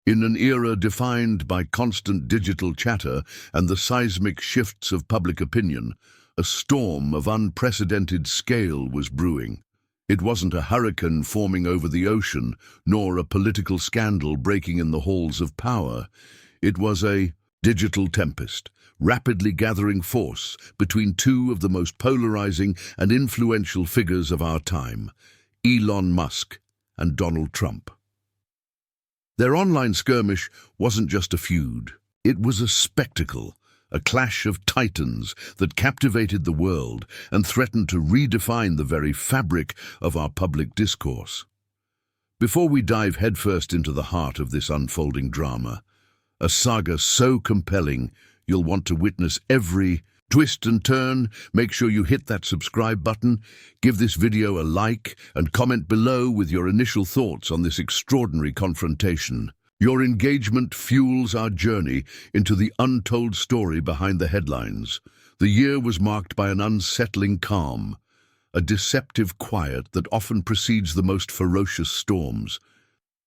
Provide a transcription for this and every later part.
In an era defined by constant digital chatter and the seismic shifts of public opinion, a storm of unprecedented scale was brewing. It wasn't a hurricane forming over the ocean, nor a political scandal breaking in the halls of power. It was a digital tempest, rapidly gathering force between two of the most polarizing and influential figures of our time, Elon Musk and Donald Trump. Their online skirmish wasn't just a feud. It was a spectacle, a clash of titans that captivated the world and threatened to redefine the very fabric of our public discourse. Before we dive headfirst into the heart of this unfolding drama, a saga so compelling you'll want to witness every twist and turn, make sure you hit that subscribe button, give this video a like, and comment below with your initial thoughts on this extraordinary confrontation. Your engagement fuels our journey into the untold story behind the headlines. The year was marked by an unsettling calm, a deceptive quiet that often precedes the most ferocious storms.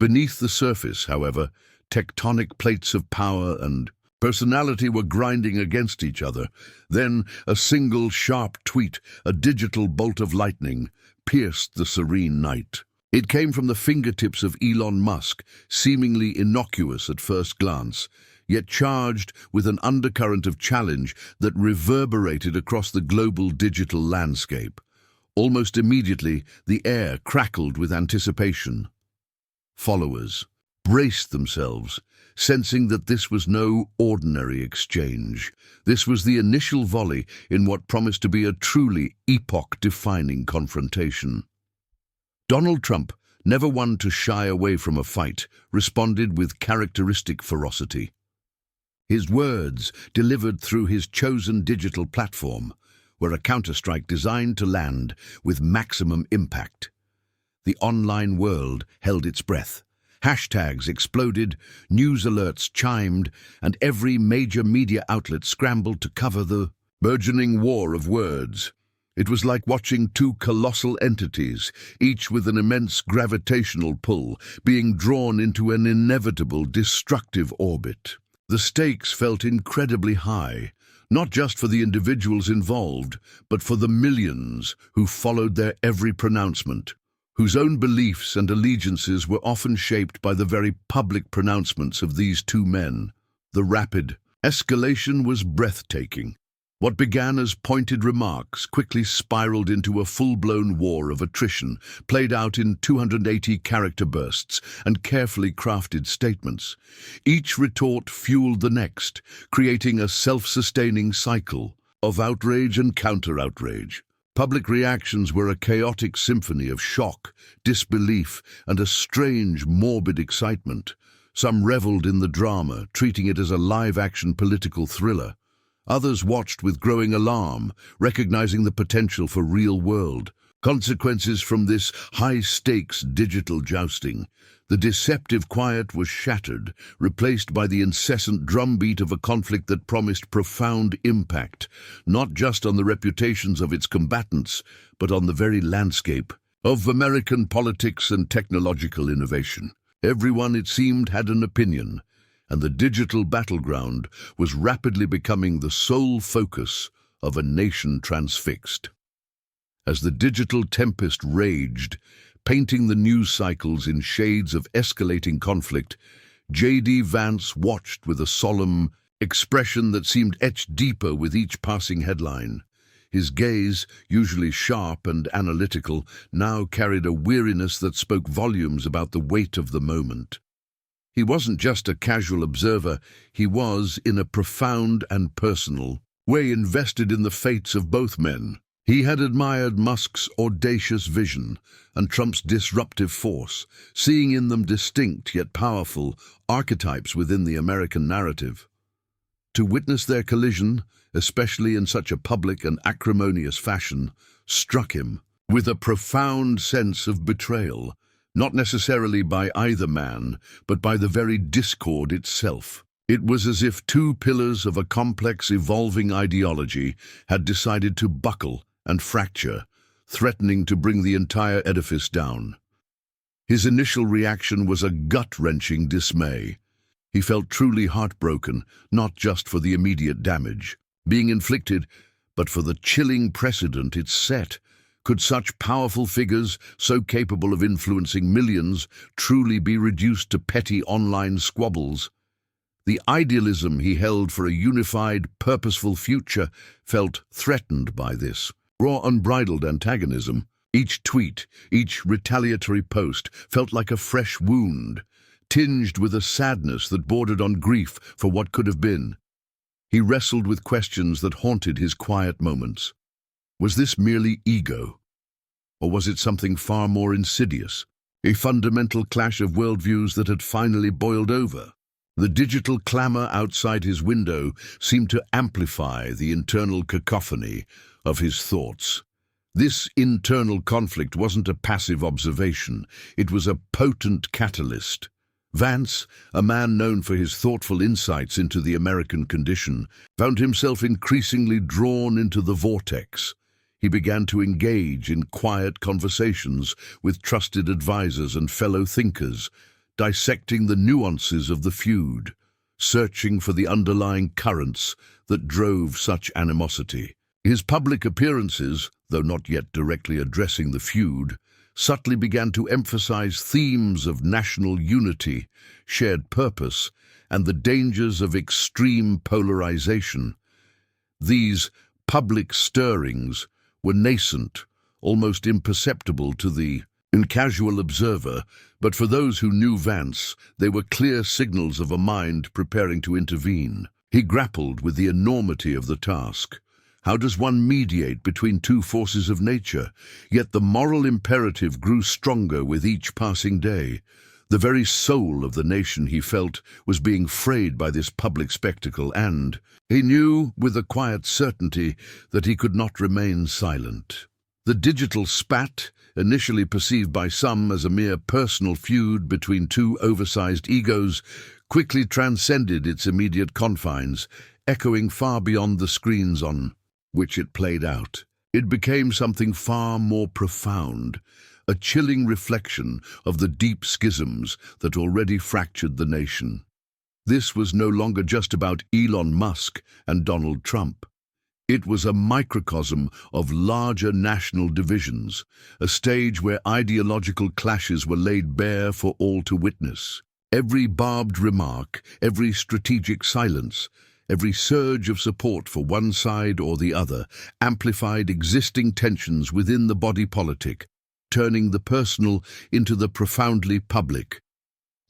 Beneath the surface, however, tectonic plates of power and personality were grinding against each other. Then a single sharp tweet, a digital bolt of lightning, pierced the serene night. It came from the fingertips of Elon Musk, seemingly innocuous at first glance, yet charged with an undercurrent of challenge that reverberated across the global digital landscape. Almost immediately, the air crackled with anticipation. Followers braced themselves, sensing that this was no ordinary exchange. This was the initial volley in what promised to be a truly epoch-defining confrontation. Donald Trump, never one to shy away from a fight, responded with characteristic ferocity. His words, delivered through his chosen digital platform, were a counterstrike designed to land with maximum impact. The online world held its breath. Hashtags exploded, news alerts chimed, and every major media outlet scrambled to cover the burgeoning war of words. It was like watching two colossal entities, each with an immense gravitational pull, being drawn into an inevitable destructive orbit. The stakes felt incredibly high, not just for the individuals involved, but for the millions who followed their every pronouncement, whose own beliefs and allegiances were often shaped by the very public pronouncements of these two men. The rapid escalation was breathtaking. What began as pointed remarks quickly spiraled into a full-blown war of attrition, played out in 280-character bursts and carefully crafted statements. Each retort fueled the next, creating a self-sustaining cycle of outrage and counter-outrage. Public reactions were a chaotic symphony of shock, disbelief, and a strange, morbid excitement. Some reveled in the drama, treating it as a live-action political thriller. Others watched with growing alarm, recognizing the potential for real-world consequences from this high-stakes digital jousting. The deceptive quiet was shattered, replaced by the incessant drumbeat of a conflict that promised profound impact, not just on the reputations of its combatants, but on the very landscape of American politics and technological innovation. Everyone, it seemed, had an opinion, and the digital battleground was rapidly becoming the sole focus of a nation transfixed. As the digital tempest raged, painting the news cycles in shades of escalating conflict, J.D. Vance watched with a solemn expression that seemed etched deeper with each passing headline. His gaze, usually sharp and analytical, now carried a weariness that spoke volumes about the weight of the moment. He wasn't just a casual observer, he was, in a profound and personal way, invested in the fates of both men. He had admired Musk's audacious vision and Trump's disruptive force, seeing in them distinct yet powerful archetypes within the American narrative. To witness their collision, especially in such a public and acrimonious fashion, struck him with a profound sense of betrayal, not necessarily by either man, but by the very discord itself. It was as if two pillars of a complex, evolving ideology had decided to buckle and fracture, threatening to bring the entire edifice down. His initial reaction was a gut-wrenching dismay. He felt truly heartbroken, not just for the immediate damage being inflicted, but for the chilling precedent it set. Could such powerful figures, so capable of influencing millions, truly be reduced to petty online squabbles? The idealism he held for a unified, purposeful future felt threatened by this raw, unbridled antagonism. Each tweet, each retaliatory post felt like a fresh wound, tinged with a sadness that bordered on grief for what could have been. He wrestled with questions that haunted his quiet moments. Was this merely ego? Or was it something far more insidious? A fundamental clash of worldviews that had finally boiled over? The digital clamor outside his window seemed to amplify the internal cacophony of his thoughts. This internal conflict wasn't a passive observation, it was a potent catalyst. Vance, a man known for his thoughtful insights into the American condition, found himself increasingly drawn into the vortex. He began to engage in quiet conversations with trusted advisors and fellow thinkers, dissecting the nuances of the feud, searching for the underlying currents that drove such animosity. His public appearances, though not yet directly addressing the feud, subtly began to emphasize themes of national unity, shared purpose, and the dangers of extreme polarization. These public stirrings were nascent, almost imperceptible to the casual observer, but for those who knew Vance, they were clear signals of a mind preparing to intervene. He grappled with the enormity of the task. How does one mediate between two forces of nature? Yet the moral imperative grew stronger with each passing day. The very soul of the nation, he felt, was being frayed by this public spectacle, and he knew with a quiet certainty that he could not remain silent. The digital spat, initially perceived by some as a mere personal feud between two oversized egos, quickly transcended its immediate confines, echoing far beyond the screens on which it played out. It became something far more profound, a chilling reflection of the deep schisms that already fractured the nation. This was no longer just about Elon Musk and Donald Trump. It was a microcosm of larger national divisions, a stage where ideological clashes were laid bare for all to witness. Every barbed remark, every strategic silence, every surge of support for one side or the other amplified existing tensions within the body politic, turning the personal into the profoundly public.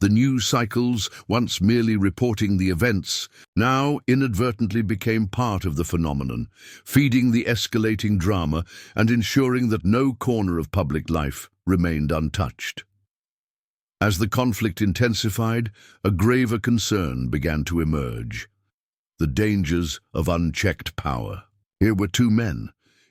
The news cycles, once merely reporting the events, now inadvertently became part of the phenomenon, feeding the escalating drama and ensuring that no corner of public life remained untouched. As the conflict intensified, a graver concern began to emerge: the dangers of unchecked power. Here were two men,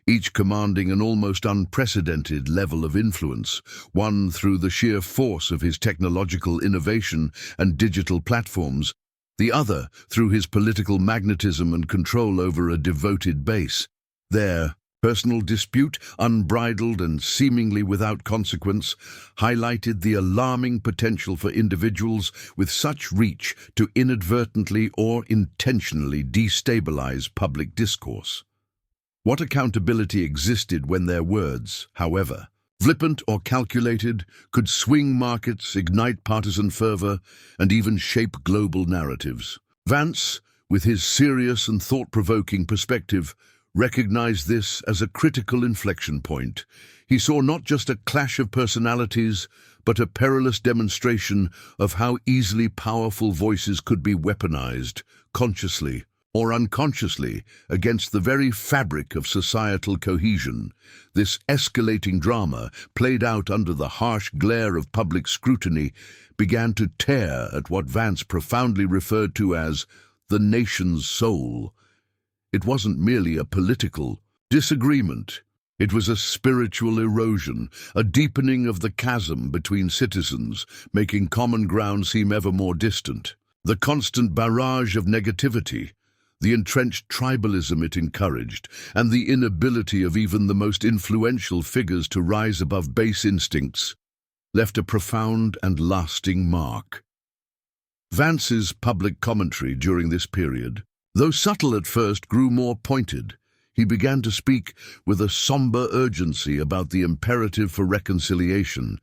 each commanding an almost unprecedented level of influence, one through the sheer force of his technological innovation and digital platforms, the other through his political magnetism and control over a devoted base. Their personal dispute, unbridled and seemingly without consequence, highlighted the alarming potential for individuals with such reach to inadvertently or intentionally destabilize public discourse. What accountability existed when their words, however, flippant or calculated, could swing markets, ignite partisan fervor, and even shape global narratives? Vance, with his serious and thought-provoking perspective, recognized this as a critical inflection point. He saw not just a clash of personalities, but a perilous demonstration of how easily powerful voices could be weaponized, consciously or unconsciously, against the very fabric of societal cohesion. This escalating drama, played out under the harsh glare of public scrutiny, began to tear at what Vance profoundly referred to as the nation's soul. It wasn't merely a political disagreement. It was a spiritual erosion, a deepening of the chasm between citizens, making common ground seem ever more distant. The constant barrage of negativity, the entrenched tribalism it encouraged, and the inability of even the most influential figures to rise above base instincts, left a profound and lasting mark. Vance's public commentary during this period, though subtle at first, grew more pointed. He began to speak with a somber urgency about the imperative for reconciliation,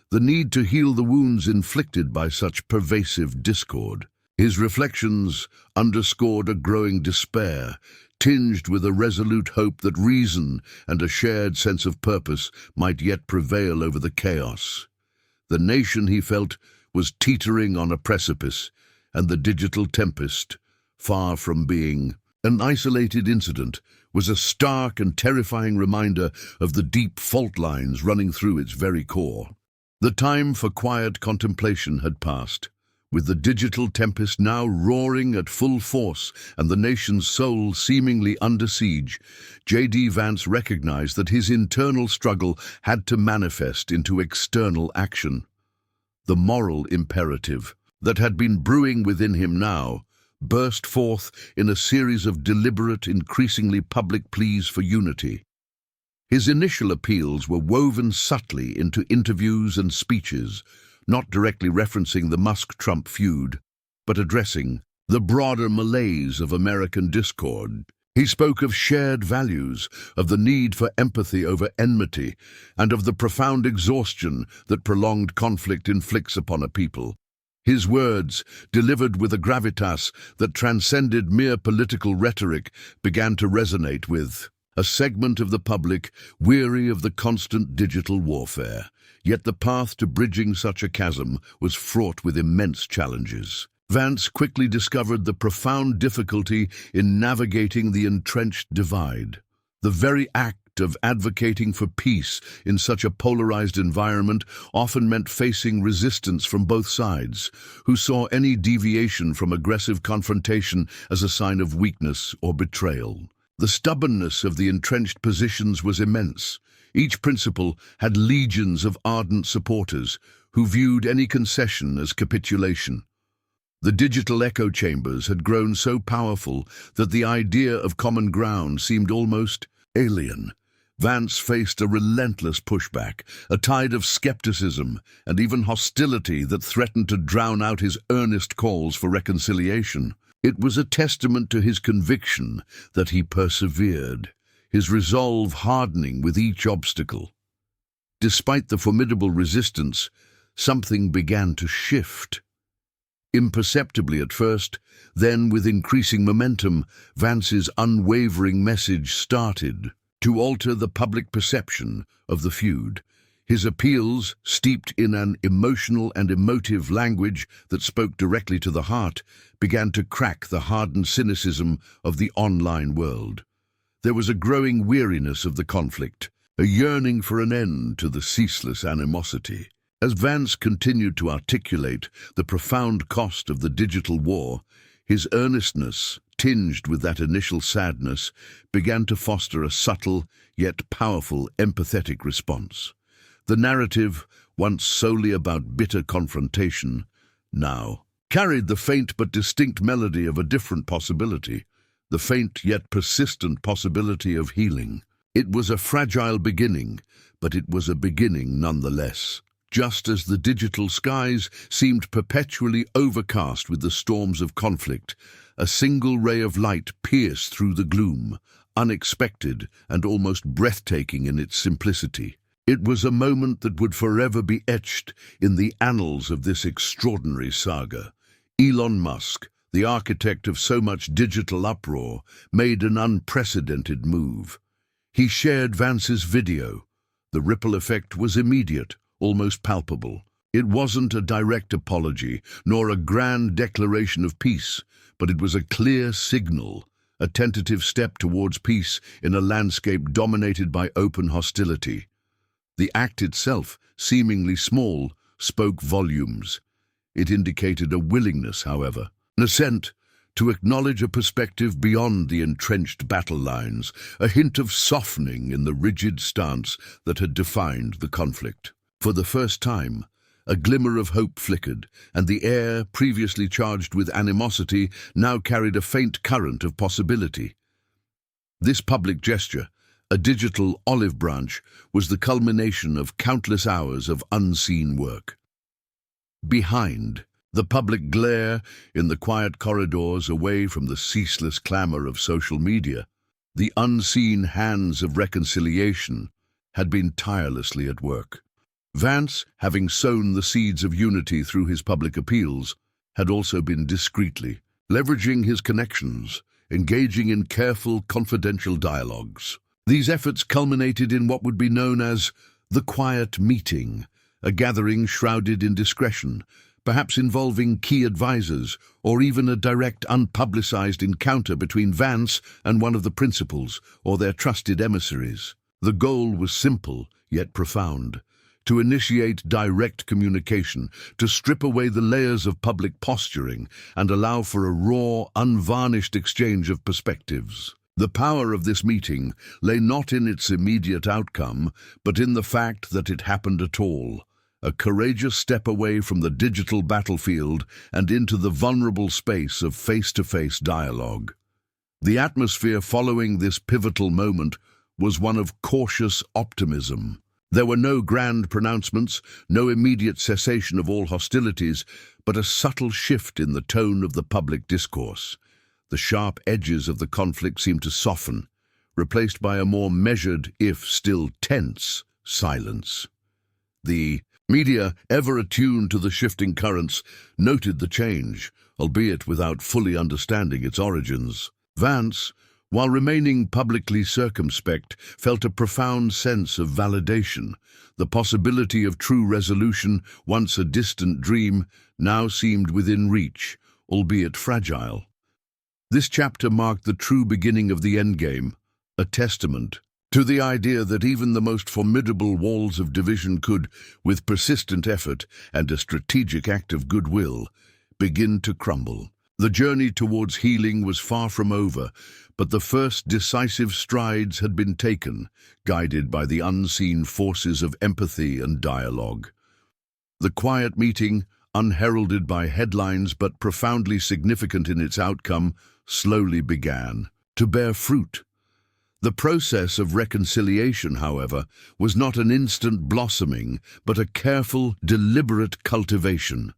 the need to heal the wounds inflicted by such pervasive discord. His reflections underscored a growing despair, tinged with a resolute hope that reason and a shared sense of purpose might yet prevail over the chaos. The nation, he felt, was teetering on a precipice, and the digital tempest, far from being an isolated incident, was a stark and terrifying reminder of the deep fault lines running through its very core. The time for quiet contemplation had passed, with the digital tempest now roaring at full force and the nation's soul seemingly under siege. J.D. Vance recognized that his internal struggle had to manifest into external action. The moral imperative that had been brewing within him now burst forth in a series of deliberate, increasingly public pleas for unity. His initial appeals were woven subtly into interviews and speeches, not directly referencing the Musk-Trump feud, but addressing the broader malaise of American discord. He spoke of shared values, of the need for empathy over enmity, and of the profound exhaustion that prolonged conflict inflicts upon a people. His words, delivered with a gravitas that transcended mere political rhetoric, began to resonate with a segment of the public weary of the constant digital warfare. Yet the path to bridging such a chasm was fraught with immense challenges. Vance quickly discovered the profound difficulty in navigating the entrenched divide. The very act of advocating for peace in such a polarized environment often meant facing resistance from both sides, who saw any deviation from aggressive confrontation as a sign of weakness or betrayal. The stubbornness of the entrenched positions was immense. Each principle had legions of ardent supporters who viewed any concession as capitulation. The digital echo chambers had grown so powerful that the idea of common ground seemed almost alien. Vance faced a relentless pushback, a tide of skepticism and even hostility that threatened to drown out his earnest calls for reconciliation. It was a testament to his conviction that he persevered, his resolve hardening with each obstacle. Despite the formidable resistance, something began to shift. Imperceptibly at first, then with increasing momentum, Vance's unwavering message started to alter the public perception of the feud. His appeals, steeped in an emotional and emotive language that spoke directly to the heart, began to crack the hardened cynicism of the online world. There was a growing weariness of the conflict, a yearning for an end to the ceaseless animosity. As Vance continued to articulate the profound cost of the digital war, his earnestness, tinged with that initial sadness, began to foster a subtle yet powerful empathetic response. The narrative, once solely about bitter confrontation, now carried the faint but distinct melody of a different possibility, the faint yet persistent possibility of healing. It was a fragile beginning, but it was a beginning nonetheless. Just as the digital skies seemed perpetually overcast with the storms of conflict, a single ray of light pierced through the gloom, unexpected and almost breathtaking in its simplicity. It was a moment that would forever be etched in the annals of this extraordinary saga. Elon Musk, the architect of so much digital uproar, made an unprecedented move. He shared Vance's video. The ripple effect was immediate, almost palpable. It wasn't a direct apology, nor a grand declaration of peace, but it was a clear signal, a tentative step towards peace in a landscape dominated by open hostility. The act itself, seemingly small, spoke volumes. It indicated a willingness, however, an assent to acknowledge a perspective beyond the entrenched battle lines, a hint of softening in the rigid stance that had defined the conflict. For the first time, a glimmer of hope flickered, and the air, previously charged with animosity, now carried a faint current of possibility. This public gesture, a digital olive branch, was the culmination of countless hours of unseen work. Behind, the public glare in the quiet corridors away from the ceaseless clamor of social media, the unseen hands of reconciliation had been tirelessly at work. Vance, having sown the seeds of unity through his public appeals, had also been discreetly leveraging his connections, engaging in careful, confidential dialogues. These efforts culminated in what would be known as the quiet meeting, a gathering shrouded in discretion, perhaps involving key advisors, or even a direct, unpublicized encounter between Vance and one of the principals or their trusted emissaries. The goal was simple, yet profound: to initiate direct communication, to strip away the layers of public posturing and allow for a raw, unvarnished exchange of perspectives. The power of this meeting lay not in its immediate outcome, but in the fact that it happened at all. A courageous step away from the digital battlefield and into the vulnerable space of face-to-face dialogue. The atmosphere following this pivotal moment was one of cautious optimism. There were no grand pronouncements, no immediate cessation of all hostilities, but a subtle shift in the tone of the public discourse. The sharp edges of the conflict seemed to soften, replaced by a more measured, if still tense, silence. The media, ever attuned to the shifting currents, noted the change, albeit without fully understanding its origins. Vance, while remaining publicly circumspect, felt a profound sense of validation. The possibility of true resolution, once a distant dream, now seemed within reach, albeit fragile. This chapter marked the true beginning of the endgame, a testament to the idea that even the most formidable walls of division could, with persistent effort and a strategic act of goodwill, begin to crumble. The journey towards healing was far from over, but the first decisive strides had been taken, guided by the unseen forces of empathy and dialogue. The quiet meeting, unheralded by headlines but profoundly significant in its outcome, slowly began to bear fruit. The process of reconciliation, however, was not an instant blossoming, but a careful, deliberate cultivation.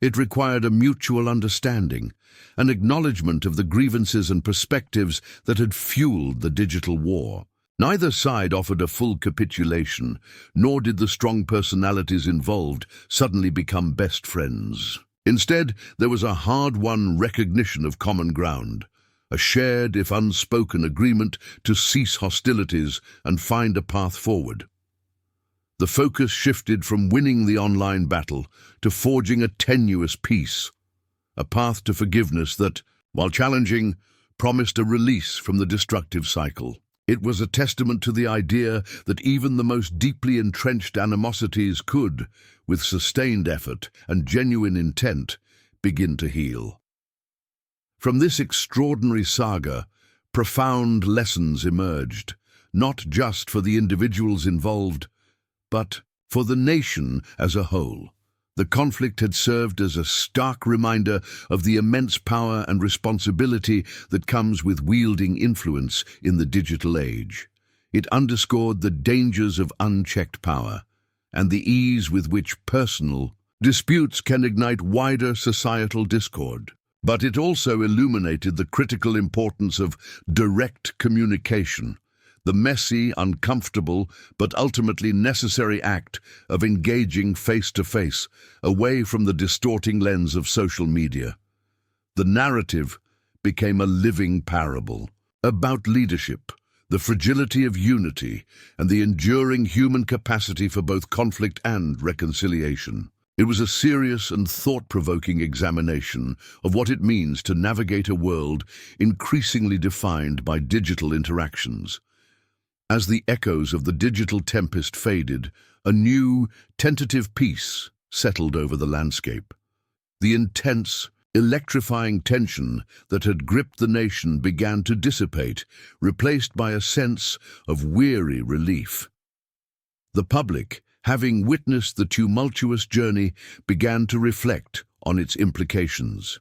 It required a mutual understanding, an acknowledgement of the grievances and perspectives that had fueled the digital war. Neither side offered a full capitulation, nor did the strong personalities involved suddenly become best friends. Instead, there was a hard-won recognition of common ground, a shared, if unspoken, agreement to cease hostilities and find a path forward. The focus shifted from winning the online battle to forging a tenuous peace, a path to forgiveness that, while challenging, promised a release from the destructive cycle. It was a testament to the idea that even the most deeply entrenched animosities could, with sustained effort and genuine intent, begin to heal. From this extraordinary saga, profound lessons emerged, not just for the individuals involved, but for the nation as a whole. The conflict had served as a stark reminder of the immense power and responsibility that comes with wielding influence in the digital age. It underscored the dangers of unchecked power and the ease with which personal disputes can ignite wider societal discord. But it also illuminated the critical importance of direct communication, the messy, uncomfortable, but ultimately necessary act of engaging face-to-face, away from the distorting lens of social media. The narrative became a living parable about leadership, the fragility of unity, and the enduring human capacity for both conflict and reconciliation. It was a serious and thought-provoking examination of what it means to navigate a world increasingly defined by digital interactions. As the echoes of the digital tempest faded, a new, tentative peace settled over the landscape. The intense, electrifying tension that had gripped the nation began to dissipate, replaced by a sense of weary relief. The public, having witnessed the tumultuous journey, began to reflect on its implications.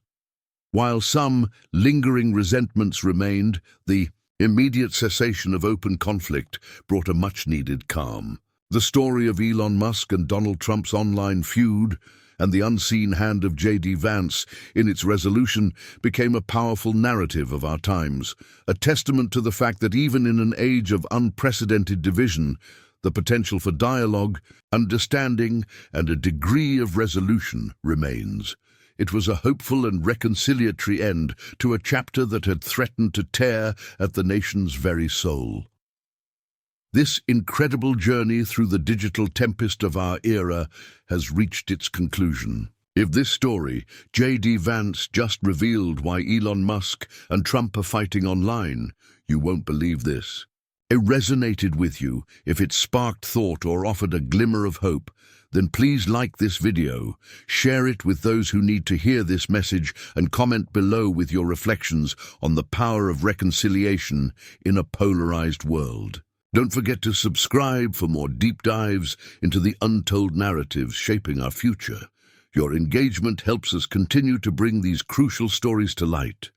While some lingering resentments remained, the Immediate cessation of open conflict brought a much-needed calm. The story of Elon Musk and Donald Trump's online feud and the unseen hand of J.D. Vance in its resolution became a powerful narrative of our times, a testament to the fact that even in an age of unprecedented division, the potential for dialogue, understanding, and a degree of resolution remains. It was a hopeful and reconciliatory end to a chapter that had threatened to tear at the nation's very soul. This incredible journey through the digital tempest of our era has reached its conclusion. If this story, J.D. Vance just revealed why Elon Musk and Trump are fighting online, you won't believe this. It resonated with you, if it sparked thought or offered a glimmer of hope, then please like this video, share it with those who need to hear this message, and comment below with your reflections on the power of reconciliation in a polarized world. Don't forget to subscribe for more deep dives into the untold narratives shaping our future. Your engagement helps us continue to bring these crucial stories to light.